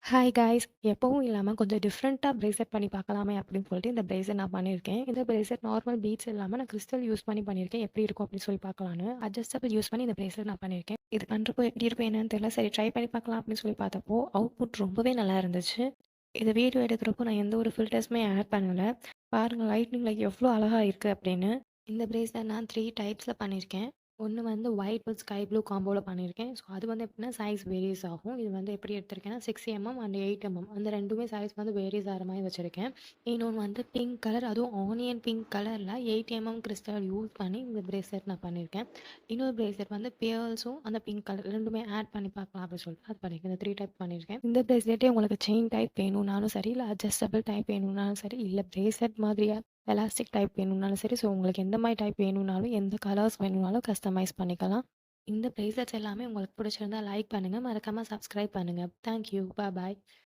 Hi guys! எப்பவும் இல்லாம கொஞ்சம் டிஃப்ரெண்ட்டா பிரேஸ்லெட் பண்ணி பார்க்கலாமே அப்படின்னு சொல்லிட்டு இந்த பிரேஸ்லெட் நான் பண்ணியிருக்கேன். இந்த பிரேஸ்லெட் நார்மல் பீட்ஸ் இல்லாம நான் கிறிஸ்டல் யூஸ் பண்ணி பண்ணியிருக்கேன். எப்படி இருக்கும் அப்படின்னு சொல்லி பார்க்கலான்னு. அட்ஜஸ்டபிள் யூஸ் பண்ணி இந்த பிரேஸ்லெட் நான் பண்ணியிருக்கேன். இது பண்றப்போ எப்படி இருக்கும் என்னன்னு தெரியல. சரி ட்ரை பண்ணி பார்க்கலாம் அப்படின்னு சொல்லி பார்த்தப்போ, அவுட்புட் ரொம்பவே நல்லா இருந்துச்சு. இந்த வீடியோ எடுக்கிறப்போ நான் எந்த ஒரு ஃபில்டர்ஸுமே ஆட் பண்ணல. பாருங்க லைட்னிங்ல எவ்வளோ அழகா இருக்கு அப்படின்னு. இந்த பிரேஸ்லெட் நான் 3 டைப்ஸ்ல பண்ணியிருக்கேன். ஒண்ணு வந்து ஒயிட் வித் ஸ்கை ப்ளூ காம்போல பண்ணியிருக்கேன். ஸோ அது வந்து எப்படின்னா சைஸ் வேரியஸ் ஆகும். இது வந்து எப்படி எடுத்திருக்கேன்னா 6 அண்ட் 8 அந்த 2மே சைஸ் வந்து வேரியஸ் ஆகிற மாதிரி வச்சிருக்கேன். இன்னொன்னு வந்து பிங்க் கலர், அதுவும் ஆனியன் பிங்க் கலர்ல 8 கிறிஸ்டல் யூஸ் பண்ணி இந்த பிரேஸ்லெட் நான் பண்ணியிருக்கேன். இன்னொரு பிரேஸ்லெட் வந்து பியர்ஸும் அந்த பிங்க் கலர் 2மே ஆட் பண்ணி பார்க்கலாம் அப்படின்னு சொல்லிட்டு அது பண்ணியிருக்கேன். இந்த 3 டைப் பண்ணியிருக்கேன். இந்த பிரேஸ்லெட்டே உங்களுக்கு செயின் டைப் வேணும்னாலும் சரி, இல்லை அட்ஜஸ்டபிள் டைப் வேணும்னாலும் சரி, இல்லை பிரேஸ்லெட் மாதிரியா எலாஸ்டிக் டைப் வேணும்னாலும் சரி, ஸோ உங்களுக்கு எந்த மாதிரி டைப் வேணும்னாலும், எந்த கலர்ஸ் வேணும்னாலும் கஸ்டமைஸ் பண்ணிக்கலாம். இந்த ப்ரைஸஸ் எல்லாமே உங்களுக்கு பிடிச்சிருந்தா லைக் பண்ணுங்க. மறக்காம சப்ஸ்கிரைப் பண்ணுங்க. Thank you. பாய்.